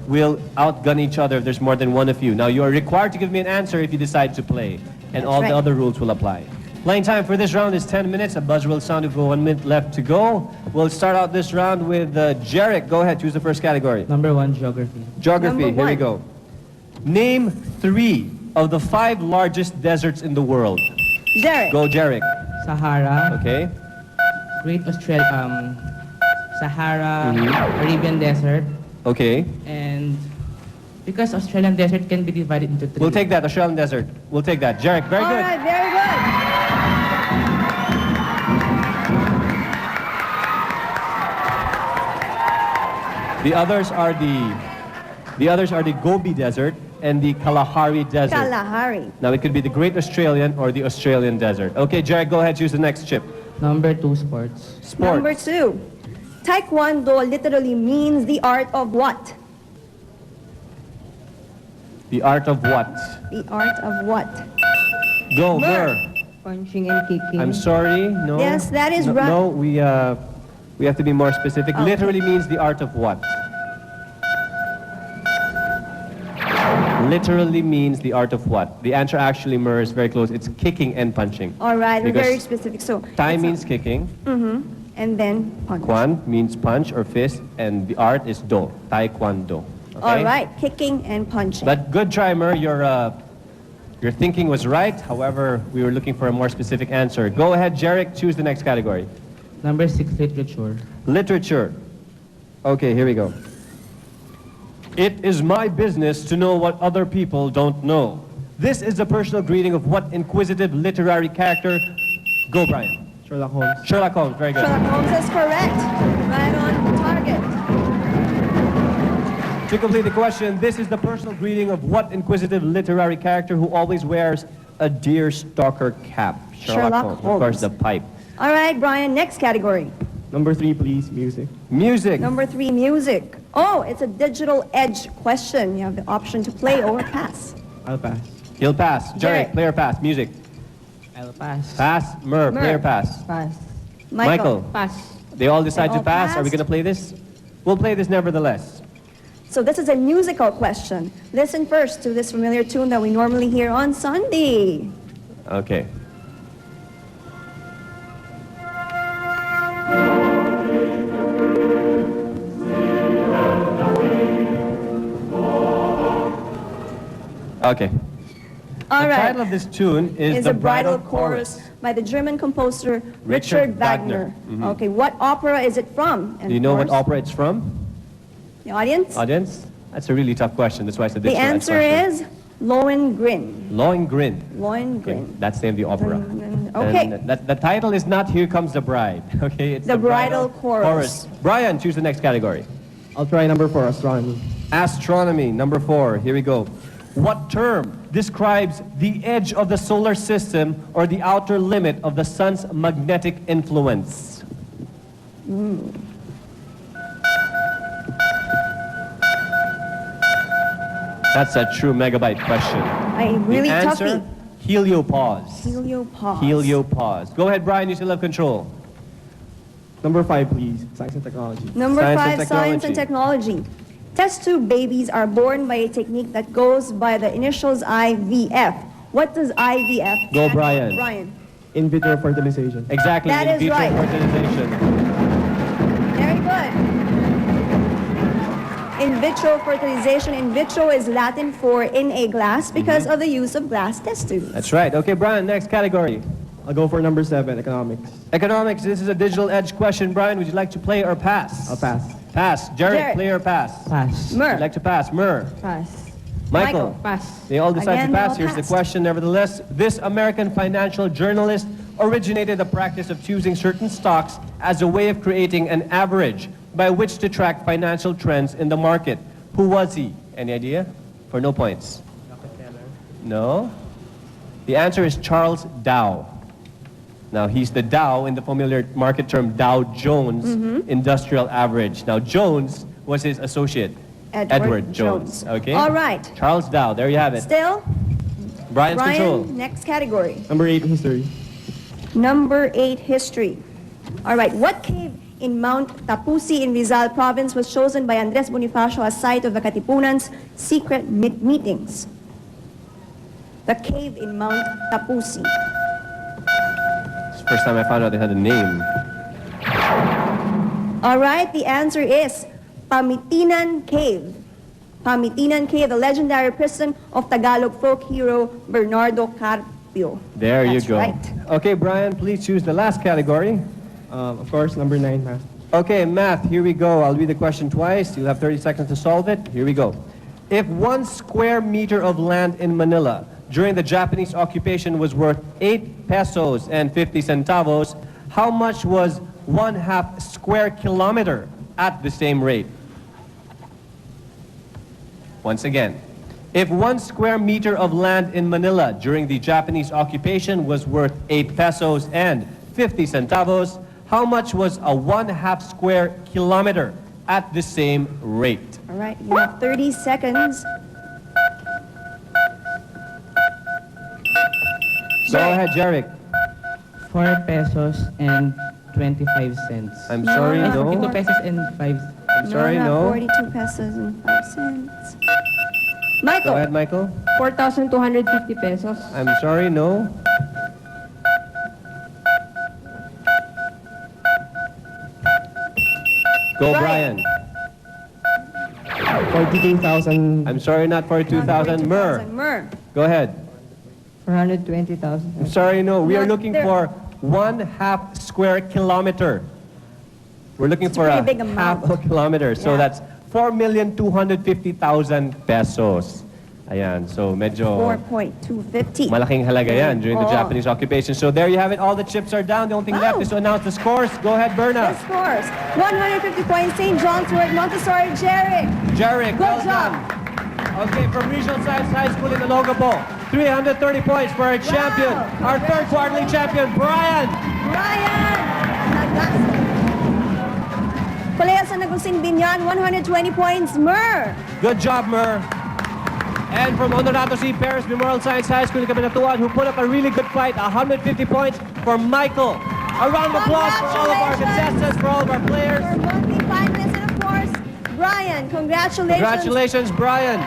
B: will outgun each other if there's more than one of you. Now, you are required to give me an answer if you decide to play. And all the other rules will apply. Playing time for this round is 10 minutes. A buzzer will sound with 1 minute left to go. We'll start out this round with Jerick. Go ahead, choose the first category.
E: Number 1, geography.
B: Geography, here we go. Name 3 of the 5 largest deserts in the world.
C: Jerick.
B: Go, Jerick.
E: Sahara.
B: Okay.
E: Great Sahara, Arabian Desert.
B: Okay.
E: And because Australian Desert can be divided into 3.
B: We'll take that, Australian Desert. We'll take that. Jerick, very good.
C: All right, very good.
B: The others are the Gobi Desert and the Kalahari Desert.
C: Kalahari.
B: Now it could be the Great Australian or the Australian Desert. Okay, Jerick, go ahead, choose the next chip.
E: Number 2, sports.
B: Sports.
C: Number 2. Taekwondo literally means the art of what?
B: The art of what?
C: The art of what?
B: Go, Mer.
H: Punching and kicking.
B: I'm sorry, no.
C: Yes, that is right.
B: No, we have to be more specific.
C: Okay.
B: Literally means the art of what? Literally means the art of what? The answer actually, Mer, is very close. It's kicking and punching.
C: All right, we're
B: Because
C: very specific. So
B: Tai means kicking.
C: and then punch.
B: Kwan means punch or fist, and the art is do, taekwondo. Okay?
C: All right, kicking and punching.
B: But good try, Mer. Your thinking was right. However, we were looking for a more specific answer. Go ahead, Jerick. Choose the next category.
E: Number 6, literature.
B: Literature. Okay, here we go. It is my business to know what other people don't know. This is a personal greeting of what inquisitive literary character? Go, Brian.
G: Sherlock Holmes.
B: Sherlock Holmes, very good.
C: Sherlock Holmes is correct. Right on target.
B: To complete the question, this is the personal greeting of what inquisitive literary character who always wears a deerstalker cap?
C: Sherlock
B: Holmes. Of course, the pipe.
C: All right, Brian, next category.
G: Number 3, please, music.
B: Music.
C: Number 3, music. Oh, it's a digital edge question. You have the option to play or pass.
G: I'll pass.
B: He'll pass.
C: Jerick.
B: Jerick, play or pass? Music.
E: I'll pass.
B: Pass. Mer, play or pass?
H: Pass.
C: Michael.
I: Pass.
B: They all decide
C: They
B: to
C: all
B: pass. Are we
C: passed.
B: going to play this? We'll play this nevertheless.
C: So this is a musical question. Listen first to this familiar tune that we normally hear on Sunday.
B: Okay. Okay.
C: All
B: the
C: right.
B: title of this tune is
C: The Bridal Chorus by the German composer Richard Wagner. Okay, what opera is it from? And
B: Do you know
C: of
B: what
C: course,
B: opera it's from?
C: The audience?
B: Audience? That's a really tough question. That's why I said this
C: The answer is Lohengrin.
B: Lohengrin.
C: Lohengrin.
B: That's the name of the opera.
C: Okay.
B: And the title is not Here Comes the Bride. Okay, it's
C: The Bridal Chorus.
B: Brian, choose the next category.
G: I'll try number 4, astronomy.
B: Astronomy, number 4. Here we go. What term describes the edge of the solar system or the outer limit of the sun's magnetic influence? That's a true megabyte question.
C: Really
B: the answer,
C: toughie.
B: heliopause.
C: Heliopause.
B: Heliopause. Go ahead, Brian. You still have control.
G: Number 5, please. Science and technology.
C: Number
B: Science
C: 5,
B: and
C: science and technology. Test tube babies are born by a technique that goes by the initials IVF. What does IVF
B: Go,
C: stand for?
B: Brian.
C: Brian.
G: In vitro fertilization.
B: Exactly.
C: That
B: in
C: is
B: vitro
C: right.
B: fertilization.
C: Very good. In vitro fertilization. In vitro is Latin for in a glass because of the use of glass test tubes.
B: That's right. Okay, Brian, next category.
G: I'll go for number 7, economics.
B: Economics, this is a digital edge question. Brian, would you like to play or pass?
G: I'll pass.
B: Pass. Jerick,
C: Jerick.
B: play or pass?
E: Pass.
C: Mer.
B: Would like to pass? Mer.
H: Pass.
B: Michael.
I: Pass.
B: They all decide
C: Again,
B: to
C: they
B: pass.
C: all
B: Here's the
C: passed.
B: question. Nevertheless, this American financial journalist originated the practice of choosing certain stocks as a way of creating an average by which to track financial trends in the market. Who was he? Any idea? For no points. No? The answer is Charles Dow. Now, he's the Dow in the familiar market term Dow Jones Industrial Average. Now, Jones was his associate, Edward Jones. Okay?
C: All right.
B: Charles Dow, there you have it.
C: Still,
B: Brian's control.
C: Brian, next category.
G: Number 8, history.
C: Number 8, history. All right, what cave in Mount Tapusi in Rizal Province was chosen by Andres Bonifacio as site of the Katipunan's secret meetings? The cave in Mount Tapusi.
B: It's the first time I found out they had a name.
C: All right, the answer is Pamitinan Cave. Pamitinan Cave, the legendary prison of Tagalog folk hero Bernardo Carpio.
B: There you
C: That's
B: go.
C: right.
B: Okay, Brian, please choose the last category.
G: Of course, number 9, math.
B: Okay, math, here we go. I'll read the question twice. You'll have 30 seconds to solve it. Here we go. If 1 square meter of land in Manila during the Japanese occupation was worth 8 pesos and 50 centavos, how much was 1/2 square kilometer at the same rate? Once again, if 1 square meter of land in Manila during the Japanese occupation was worth 8 pesos and 50 centavos, how much was a 1/2 square kilometer at the same rate?
C: All right, you have 30 seconds.
B: Go ahead, Jerick.
E: 4 pesos and 25 cents.
B: I'm sorry, no.
E: 42 pesos and 5.
B: I'm sorry, no.
C: 42 pesos and 5 cents.
B: Go
C: Michael.
B: ahead, Michael.
I: 4,250 pesos.
B: I'm sorry, no. Go, Brian.
G: 42,000.
B: I'm sorry, not 42,000. Mer.
C: Mer.
B: Go ahead.
H: 420,000.
B: I'm sorry, no. We are
C: No,
B: looking
C: there-
B: for 1/2 square kilometer. We're looking for
C: pretty
B: a
C: big amount.
B: half a kilometer. So
C: Yeah.
B: that's 4,250,000 pesos. Ayan, so medyo
C: 4.250.
B: malaking halaga yan during the
C: Oo.
B: Japanese occupation. So there you have it. All the chips are down. The only thing left is to announce the scores. Go ahead, Berna.
C: The scores. 150 points, St. John's Wort, Montessori, Jerick.
B: Jerick,
C: Good
B: well
C: job.
B: done. Okay, from Regional Science High School in Olongapo, 330 points for our champion, our third quarterly champion, Brian.
C: Brian Lagason. Colegio San Agustin-Biñan, 120 points, Mer.
B: Good job, Mer. And from Honorato Perez Memorial Science High School in Cabanatuan, who put up a really good fight, 150 points for Michael. A round of applause for all of our contestants, for all of our players.
C: For monthly finalists, and of course, Brian, congratulations.
B: Congratulations, Brian.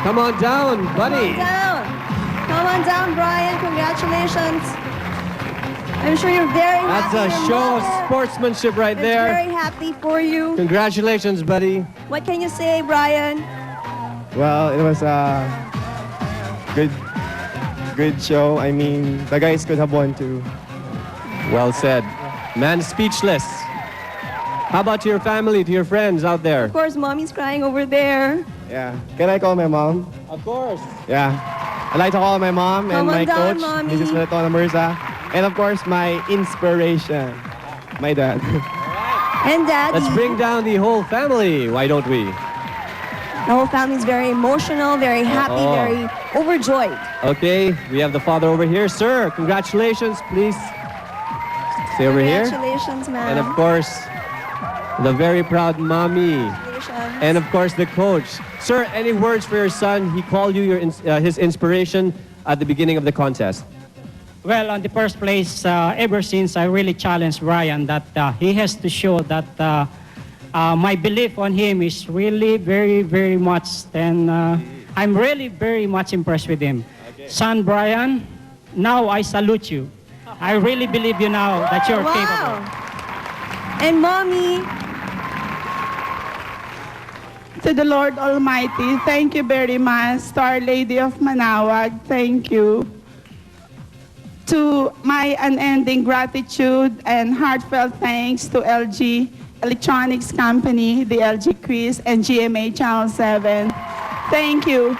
B: Come on down, buddy.
C: Come on down. Come on down, Brian. Congratulations. I'm sure you're very happy.
B: That's a show of sportsmanship right there.
C: Very happy for you.
B: Congratulations, buddy.
C: What can you say, Brian?
G: Well, it was a good show. I mean, the guys could have won too.
B: Well said. Man, speechless. How about to your family, to your friends out there?
C: Of course, mommy's crying over there.
G: Yeah. Can I call my mom?
B: Of course.
G: Yeah. I'd like to call my mom and my coach,
C: Mommy.
G: Mrs. Maratona Mirza. And of course, my inspiration, my dad.
C: And Daddy.
B: Let's bring down the whole family, why don't we?
C: The whole family's very emotional, very happy, very overjoyed.
B: Okay, we have the father over here. Sir, congratulations, please. Stay over here.
C: Congratulations, ma'am.
B: And of course, the very proud mommy. And of course, the coach. Sir, any words for your son? He called you his inspiration at the beginning of the contest.
O: Well, on the first place, ever since I really challenged Brian that he has to show that my belief on him is really very, very much, and I'm really very much impressed with him. Okay. Son Brian, now I salute you. I really believe you now that you're capable.
C: And Mommy.
P: To the Lord Almighty, thank you very much. Star Lady of Manawag, thank you. To my unending gratitude and heartfelt thanks to LG Electronics Company, the LG Quiz, and GMA Channel 7. Thank you.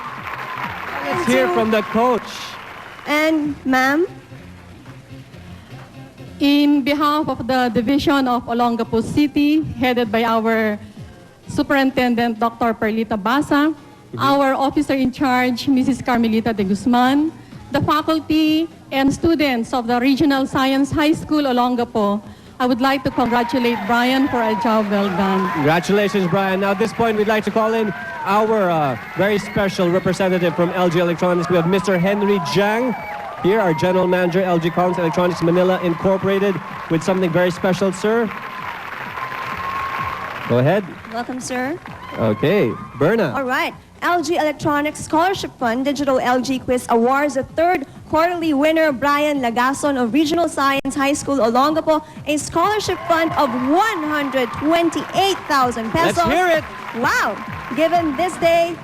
B: Let's hear from the coach.
C: And ma'am?
Q: In behalf of the Division of Olongapo City, headed by our Superintendent Dr. Perlita Basa, our officer in charge, Mrs. Carmelita de Guzman, the faculty and students of the Regional Science High School, Olongapo, I would like to congratulate Brian for a job well done.
B: Congratulations, Brian. Now, at this point, we'd like to call in our very special representative from LG Electronics. We have Mr. Henry Jiang here, our General Manager, LG Collins Electronics Manila Incorporated, with something very special, sir. Go ahead.
C: Welcome, sir.
B: Okay, Berna.
C: All right. LG Electronics Scholarship Fund Digital LG Quiz awards the third quarterly winner, Brian Lagason of Regional Science High School, Olongapo, a scholarship fund of 128,000 pesos.
B: Let's hear it.
C: Wow. Given this day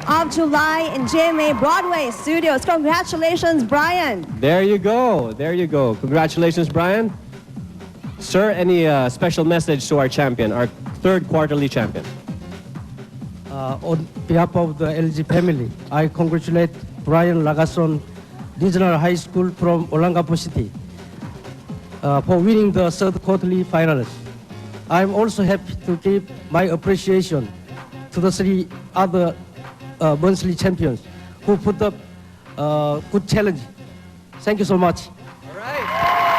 C: of July in GMA Broadway Studios. Congratulations, Brian.
B: There you go. There you go. Congratulations, Brian. Sir, any special message to our champion, our third quarterly champion?
R: On behalf of the LG family, I congratulate Brian Lagason, Regional High School from Olongapo City, for winning the third quarterly finals. I'm also happy to give my appreciation to the three other monthly champions who put up good challenge. Thank you so much.
B: All right.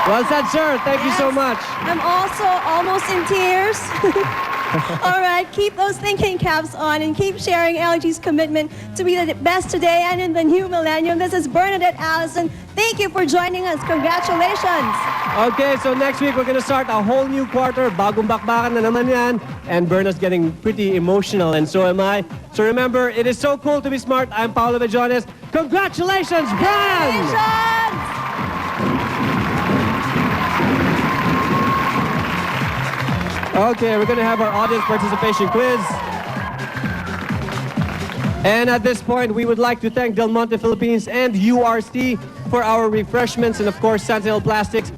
B: Well said, sir. Thank you so much.
C: I'm also almost in tears. All right, keep those thinking caps on and keep sharing LG's commitment to be the best today and in the new millennium. This is Bernadette Allyson. Thank you for joining us. Congratulations.
B: Okay, so next week we're going to start a whole new quarter. Bagong bakbakan na naman yan. And Berna's getting pretty emotional, and so am I. So remember, it is so cool to be smart. I'm Paolo Bediones. Congratulations, Brian!
C: Congratulations!
B: Okay, we're going to have our audience participation quiz. And at this point, we would like to thank Del Monte Philippines and URC for our refreshments, and of course, Sentinel Plastics